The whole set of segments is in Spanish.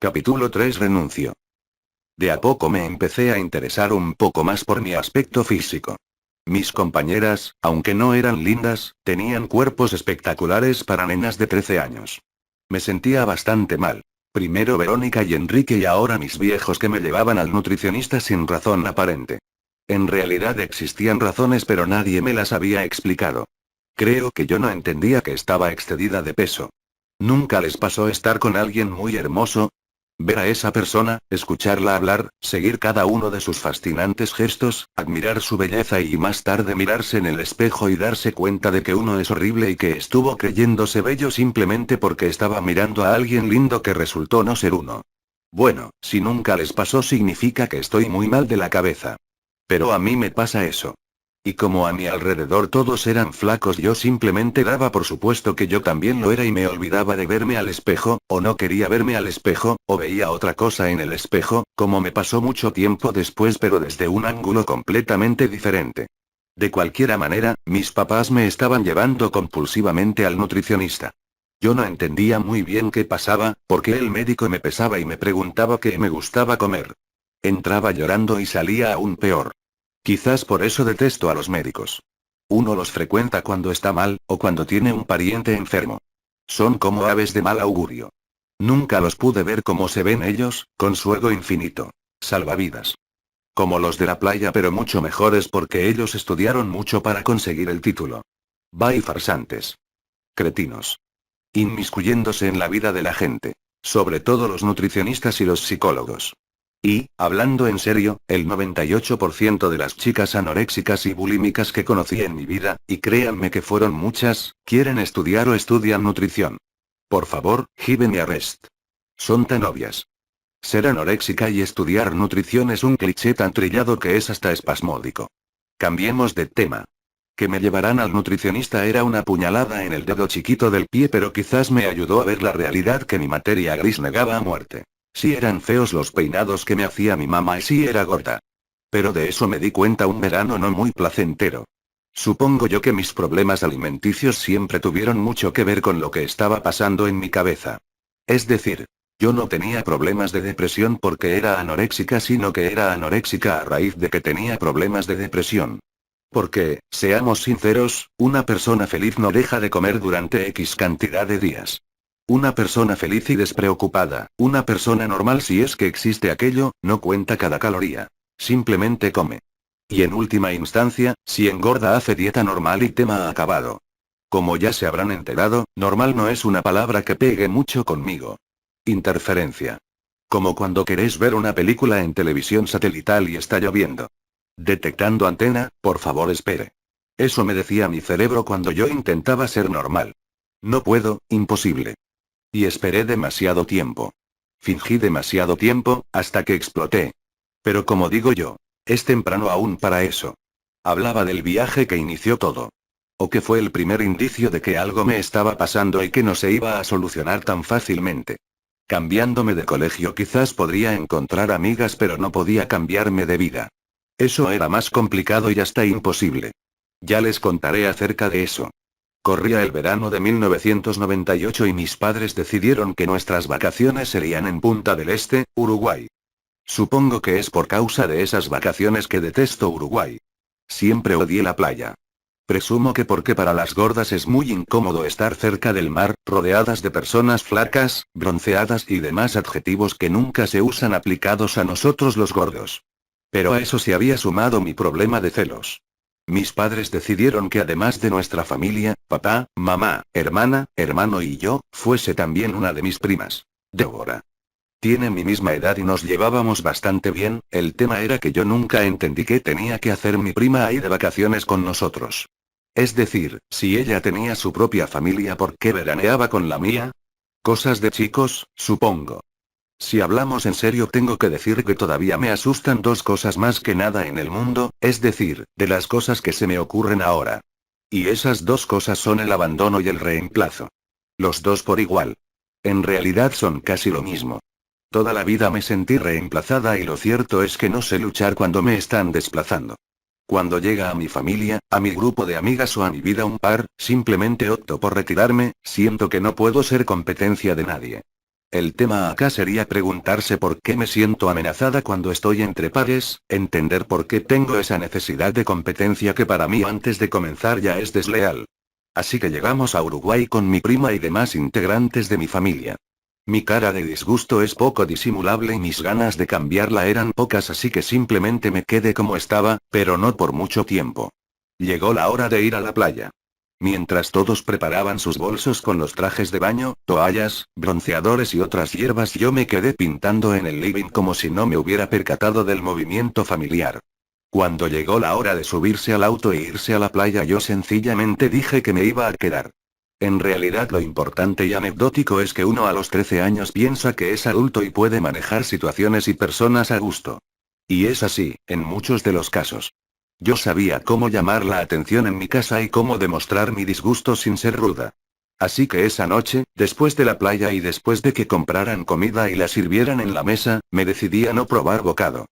Capítulo 3 Renuncio. De a poco me empecé a interesar un poco más por mi aspecto físico. Mis compañeras, aunque no eran lindas, tenían cuerpos espectaculares para nenas de 13 años. Me sentía bastante mal. Primero Verónica y Enrique y ahora mis viejos que me llevaban al nutricionista sin razón aparente. En realidad existían razones pero nadie me las había explicado. Creo que yo no entendía que estaba excedida de peso. ¿Nunca les pasó estar con alguien muy hermoso? Ver a esa persona, escucharla hablar, seguir cada uno de sus fascinantes gestos, admirar su belleza y más tarde mirarse en el espejo y darse cuenta de que uno es horrible y que estuvo creyéndose bello simplemente porque estaba mirando a alguien lindo que resultó no ser uno. Bueno, si nunca les pasó significa que estoy muy mal de la cabeza. Pero a mí me pasa eso. Y como a mi alrededor todos eran flacos, yo simplemente daba por supuesto que yo también lo era y me olvidaba de verme al espejo, o no quería verme al espejo, o veía otra cosa en el espejo, como me pasó mucho tiempo después pero desde un ángulo completamente diferente. De cualquier manera, mis papás me estaban llevando compulsivamente al nutricionista. Yo no entendía muy bien qué pasaba, porque el médico me pesaba y me preguntaba qué me gustaba comer. Entraba llorando y salía aún peor. Quizás por eso detesto a los médicos. Uno los frecuenta cuando está mal, o cuando tiene un pariente enfermo. Son como aves de mal augurio. Nunca los pude ver como se ven ellos, con su ego infinito. Salvavidas. Como los de la playa pero mucho mejores porque ellos estudiaron mucho para conseguir el título. Bye farsantes. Cretinos. Inmiscuyéndose en la vida de la gente. Sobre todo los nutricionistas y los psicólogos. Y, hablando en serio, el 98% de las chicas anoréxicas y bulímicas que conocí en mi vida, y créanme que fueron muchas, quieren estudiar o estudian nutrición. Por favor, give me a rest. Son tan obvias. Ser anoréxica y estudiar nutrición es un cliché tan trillado que es hasta espasmódico. Cambiemos de tema. Que me llevarán al nutricionista era una puñalada en el dedo chiquito del pie, pero quizás me ayudó a ver la realidad que mi materia gris negaba a muerte. Sí eran feos los peinados que me hacía mi mamá y sí era gorda. Pero de eso me di cuenta un verano no muy placentero. Supongo yo que mis problemas alimenticios siempre tuvieron mucho que ver con lo que estaba pasando en mi cabeza. Es decir, yo no tenía problemas de depresión porque era anoréxica, sino que era anoréxica a raíz de que tenía problemas de depresión. Porque, seamos sinceros, una persona feliz no deja de comer durante X cantidad de días. Una persona feliz y despreocupada, una persona normal si es que existe aquello, no cuenta cada caloría. Simplemente come. Y en última instancia, si engorda hace dieta normal y tema acabado. Como ya se habrán enterado, normal no es una palabra que pegue mucho conmigo. Interferencia. Como cuando queréis ver una película en televisión satelital y está lloviendo. Detectando antena, por favor espere. Eso me decía mi cerebro cuando yo intentaba ser normal. No puedo, imposible. Y esperé demasiado tiempo. Fingí demasiado tiempo, hasta que exploté. Pero como digo yo, es temprano aún para eso. Hablaba del viaje que inició todo. O que fue el primer indicio de que algo me estaba pasando y que no se iba a solucionar tan fácilmente. Cambiándome de colegio quizás podría encontrar amigas, pero no podía cambiarme de vida. Eso era más complicado y hasta imposible. Ya les contaré acerca de eso. Corría el verano de 1998 y mis padres decidieron que nuestras vacaciones serían en Punta del Este, Uruguay. Supongo que es por causa de esas vacaciones que detesto Uruguay. Siempre odié la playa. Presumo que porque para las gordas es muy incómodo estar cerca del mar, rodeadas de personas flacas, bronceadas y demás adjetivos que nunca se usan aplicados a nosotros los gordos. Pero a eso se había sumado mi problema de celos. Mis padres decidieron que además de nuestra familia, papá, mamá, hermana, hermano y yo, fuese también una de mis primas. Débora. Tiene mi misma edad y nos llevábamos bastante bien, el tema era que yo nunca entendí qué tenía que hacer mi prima ahí de vacaciones con nosotros. Es decir, si ella tenía su propia familia, ¿por qué veraneaba con la mía? Cosas de chicos, supongo. Si hablamos en serio, tengo que decir que todavía me asustan dos cosas más que nada en el mundo, es decir, de las cosas que se me ocurren ahora. Y esas dos cosas son el abandono y el reemplazo. Los dos por igual. En realidad son casi lo mismo. Toda la vida me sentí reemplazada y lo cierto es que no sé luchar cuando me están desplazando. Cuando llega a mi familia, a mi grupo de amigas o a mi vida un par, simplemente opto por retirarme, siento que no puedo ser competencia de nadie. El tema acá sería preguntarse por qué me siento amenazada cuando estoy entre pares, entender por qué tengo esa necesidad de competencia que para mí antes de comenzar ya es desleal. Así que llegamos a Uruguay con mi prima y demás integrantes de mi familia. Mi cara de disgusto es poco disimulable y mis ganas de cambiarla eran pocas, así que simplemente me quedé como estaba, pero no por mucho tiempo. Llegó la hora de ir a la playa. Mientras todos preparaban sus bolsos con los trajes de baño, toallas, bronceadores y otras hierbas, yo me quedé pintando en el living como si no me hubiera percatado del movimiento familiar. Cuando llegó la hora de subirse al auto e irse a la playa, yo sencillamente dije que me iba a quedar. En realidad lo importante y anecdótico es que uno a los 13 años piensa que es adulto y puede manejar situaciones y personas a gusto. Y es así, en muchos de los casos. Yo sabía cómo llamar la atención en mi casa y cómo demostrar mi disgusto sin ser ruda. Así que esa noche, después de la playa y después de que compraran comida y la sirvieran en la mesa, me decidí a no probar bocado.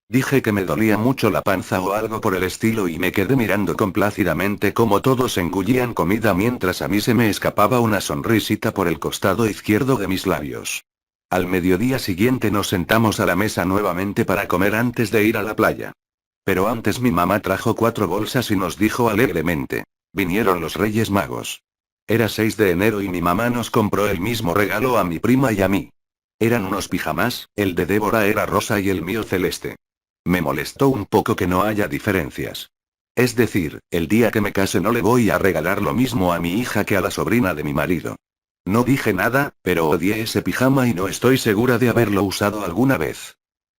Dije que me dolía mucho la panza o algo por el estilo y me quedé mirando complácidamente cómo todos engullían comida mientras a mí se me escapaba una sonrisita por el costado izquierdo de mis labios. Al mediodía siguiente nos sentamos a la mesa nuevamente para comer antes de ir a la playa. Pero antes mi mamá trajo 4 bolsas y nos dijo alegremente: vinieron los Reyes Magos. Era 6 de enero y mi mamá nos compró el mismo regalo a mi prima y a mí. Eran unos pijamas, el de Débora era rosa y el mío celeste. Me molestó un poco que no haya diferencias. Es decir, el día que me case no le voy a regalar lo mismo a mi hija que a la sobrina de mi marido. No dije nada, pero odié ese pijama y no estoy segura de haberlo usado alguna vez.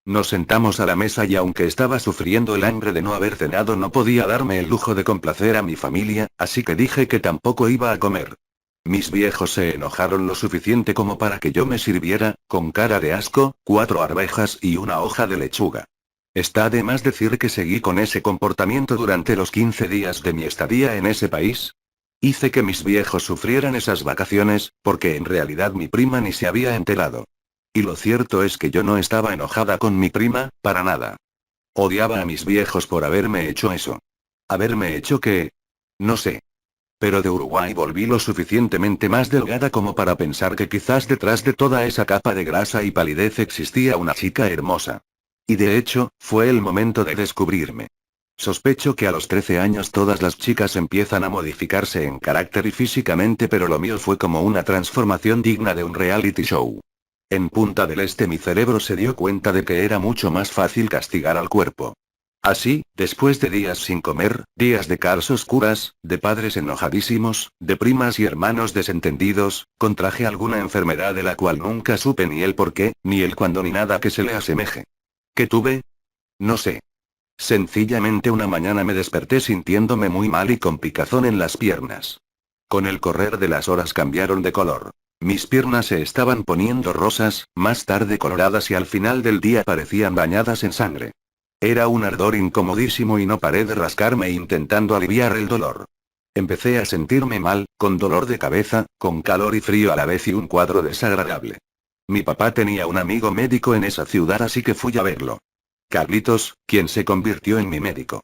Nos sentamos a la mesa y aunque estaba sufriendo el hambre de no haber cenado, no podía darme el lujo de complacer a mi familia, así que dije que tampoco iba a comer. Mis viejos se enojaron lo suficiente como para que yo me sirviera, con cara de asco, 4 arvejas y una hoja de lechuga. Está de más decir que seguí con ese comportamiento durante los 15 días de mi estadía en ese país. Hice que mis viejos sufrieran esas vacaciones, porque en realidad mi prima ni se había enterado. Y lo cierto es que yo no estaba enojada con mi prima, para nada. Odiaba a mis viejos por haberme hecho eso. ¿Haberme hecho qué? No sé. Pero de Uruguay volví lo suficientemente más delgada como para pensar que quizás detrás de toda esa capa de grasa y palidez existía una chica hermosa. Y de hecho, fue el momento de descubrirme. Sospecho que a los 13 años todas las chicas empiezan a modificarse en carácter y físicamente, pero lo mío fue como una transformación digna de un reality show. En Punta del Este mi cerebro se dio cuenta de que era mucho más fácil castigar al cuerpo. Así, después de días sin comer, días de caras oscuras, de padres enojadísimos, de primas y hermanos desentendidos, contraje alguna enfermedad de la cual nunca supe ni el por qué, ni el cuándo ni nada que se le asemeje. ¿Qué tuve? No sé. Sencillamente una mañana me desperté sintiéndome muy mal y con picazón en las piernas. Con el correr de las horas cambiaron de color. Mis piernas se estaban poniendo rosas, más tarde coloradas y al final del día parecían bañadas en sangre. Era un ardor incomodísimo y no paré de rascarme intentando aliviar el dolor. Empecé a sentirme mal, con dolor de cabeza, con calor y frío a la vez y un cuadro desagradable. Mi papá tenía un amigo médico en esa ciudad, así que fui a verlo. Carlitos, quien se convirtió en mi médico.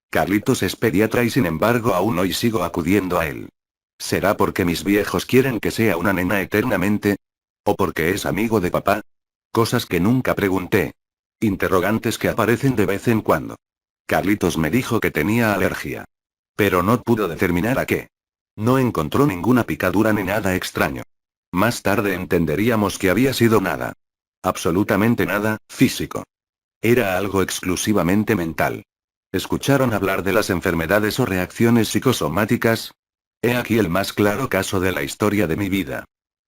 Carlitos es pediatra y sin embargo aún hoy sigo acudiendo a él. ¿Será porque mis viejos quieren que sea una nena eternamente? ¿O porque es amigo de papá? Cosas que nunca pregunté. Interrogantes que aparecen de vez en cuando. Carlitos me dijo que tenía alergia. Pero no pudo determinar a qué. No encontró ninguna picadura ni nada extraño. Más tarde entenderíamos que había sido nada. Absolutamente nada, físico. Era algo exclusivamente mental. ¿Escucharon hablar de las enfermedades o reacciones psicosomáticas? He aquí el más claro caso de la historia de mi vida.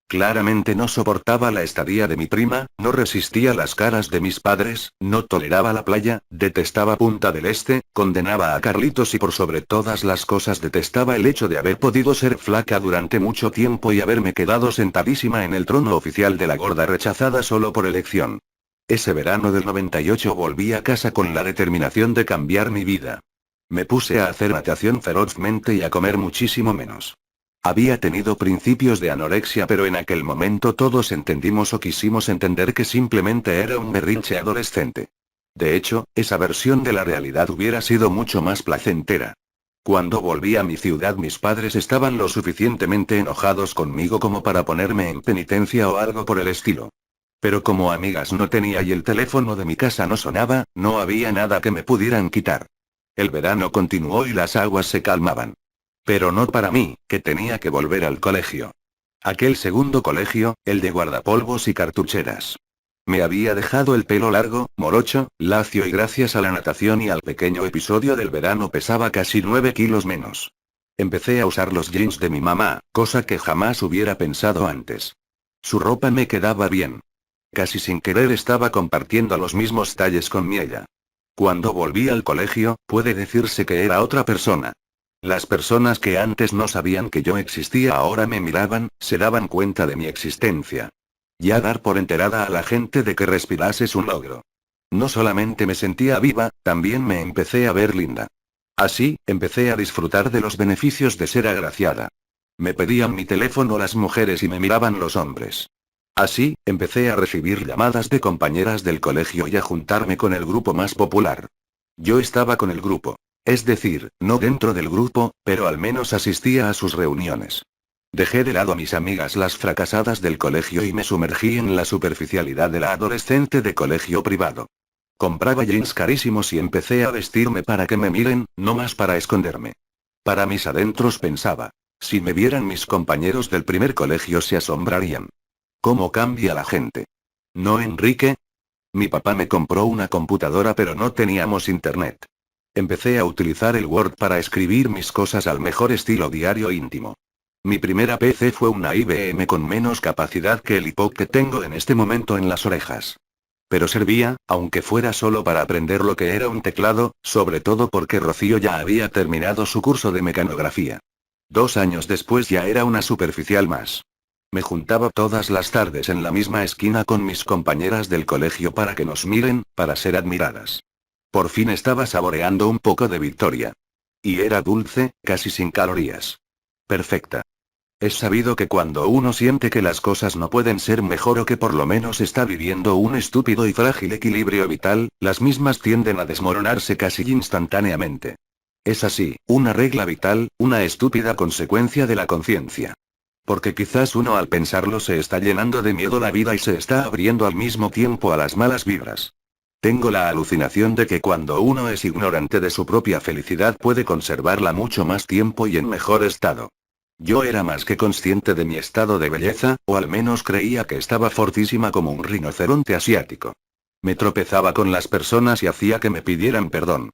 Claramente no soportaba la estadía de mi prima, no resistía las caras de mis padres, no toleraba la playa, detestaba Punta del Este, condenaba a Carlitos y por sobre todas las cosas detestaba el hecho de haber podido ser flaca durante mucho tiempo y haberme quedado sentadísima en el trono oficial de la gorda rechazada solo por elección. Ese verano del 98 volví a casa con la determinación de cambiar mi vida. Me puse a hacer natación ferozmente y a comer muchísimo menos. Había tenido principios de anorexia, pero en aquel momento todos entendimos o quisimos entender que simplemente era un berrinche adolescente. De hecho, esa versión de la realidad hubiera sido mucho más placentera. Cuando volví a mi ciudad mis padres estaban lo suficientemente enojados conmigo como para ponerme en penitencia o algo por el estilo. Pero como amigas no tenía y el teléfono de mi casa no sonaba, no había nada que me pudieran quitar. El verano continuó y las aguas se calmaban. Pero no para mí, que tenía que volver al colegio. Aquel segundo colegio, el de guardapolvos y cartucheras. Me había dejado el pelo largo, morocho, lacio y gracias a la natación y al pequeño episodio del verano pesaba casi 9 kilos menos. Empecé a usar los jeans de mi mamá, cosa que jamás hubiera pensado antes. Su ropa me quedaba bien. Casi sin querer estaba compartiendo los mismos talles con Miella. Cuando volví al colegio, puede decirse que era otra persona. Las personas que antes no sabían que yo existía ahora me miraban, se daban cuenta de mi existencia. Ya dar por enterada a la gente de que respirase es un logro. No solamente me sentía viva, también me empecé a ver linda. Así, empecé a disfrutar de los beneficios de ser agraciada. Me pedían mi teléfono las mujeres y me miraban los hombres. Así, empecé a recibir llamadas de compañeras del colegio y a juntarme con el grupo más popular. Yo estaba con el grupo. Es decir, no dentro del grupo, pero al menos asistía a sus reuniones. Dejé de lado a mis amigas las fracasadas del colegio y me sumergí en la superficialidad de la adolescente de colegio privado. Compraba jeans carísimos y empecé a vestirme para que me miren, no más para esconderme. Para mis adentros pensaba. Si me vieran mis compañeros del primer colegio se asombrarían. ¿Cómo cambia la gente? ¿No, Enrique? Mi papá me compró una computadora pero no teníamos internet. Empecé a utilizar el Word para escribir mis cosas al mejor estilo diario íntimo. Mi primera PC fue una IBM con menos capacidad que el iPod que tengo en este momento en las orejas. Pero servía, aunque fuera solo para aprender lo que era un teclado, sobre todo porque Rocío ya había terminado su curso de mecanografía. 2 años después ya era una superficial más. Me juntaba todas las tardes en la misma esquina con mis compañeras del colegio para que nos miren, para ser admiradas. Por fin estaba saboreando un poco de victoria. Y era dulce, casi sin calorías. Perfecta. Es sabido que cuando uno siente que las cosas no pueden ser mejor o que por lo menos está viviendo un estúpido y frágil equilibrio vital, las mismas tienden a desmoronarse casi instantáneamente. Es así, una regla vital, una estúpida consecuencia de la conciencia. Porque quizás uno al pensarlo se está llenando de miedo la vida y se está abriendo al mismo tiempo a las malas vibras. Tengo la alucinación de que cuando uno es ignorante de su propia felicidad puede conservarla mucho más tiempo y en mejor estado. Yo era más que consciente de mi estado de belleza, o al menos creía que estaba fortísima como un rinoceronte asiático. Me tropezaba con las personas y hacía que me pidieran perdón.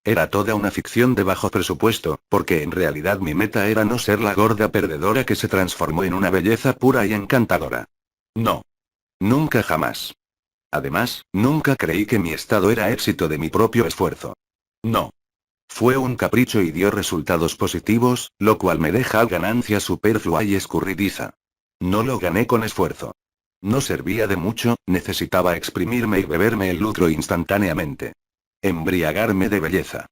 Era toda una ficción de bajo presupuesto, porque en realidad mi meta era no ser la gorda perdedora que se transformó en una belleza pura y encantadora. No. Nunca jamás. Además, nunca creí que mi estado era éxito de mi propio esfuerzo. No. Fue un capricho y dio resultados positivos, lo cual me deja ganancia superflua y escurridiza. No lo gané con esfuerzo. No servía de mucho, necesitaba exprimirme y beberme el lucro instantáneamente. Embriagarme de belleza.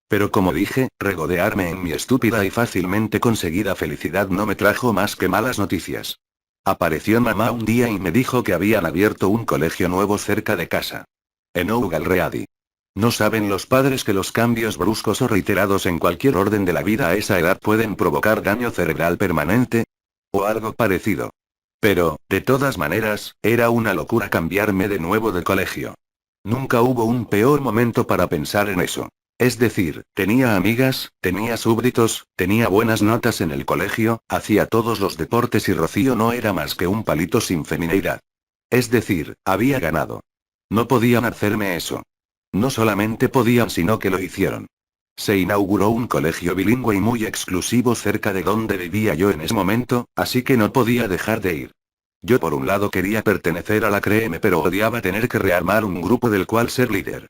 Pero como dije, regodearme en mi estúpida y fácilmente conseguida felicidad no me trajo más que malas noticias. Apareció mamá un día y me dijo que habían abierto un colegio nuevo cerca de casa. En Ougal Ready. ¿No saben los padres que los cambios bruscos o reiterados en cualquier orden de la vida a esa edad pueden provocar daño cerebral permanente? O algo parecido. Pero, de todas maneras, era una locura cambiarme de nuevo de colegio. Nunca hubo un peor momento para pensar en eso. Es decir, tenía amigas, tenía súbditos, tenía buenas notas en el colegio, hacía todos los deportes y Rocío no era más que un palito sin femineidad. Es decir, había ganado. No podían hacerme eso. No solamente podían, sino que lo hicieron. Se inauguró un colegio bilingüe y muy exclusivo cerca de donde vivía yo en ese momento, así que no podía dejar de ir. Yo por un lado quería pertenecer a la CREM pero odiaba tener que rearmar un grupo del cual ser líder.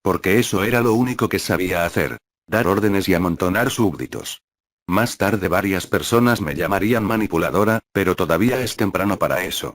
Porque eso era lo único que sabía hacer. Dar órdenes y amontonar súbditos. Más tarde varias personas me llamarían manipuladora, pero todavía es temprano para eso.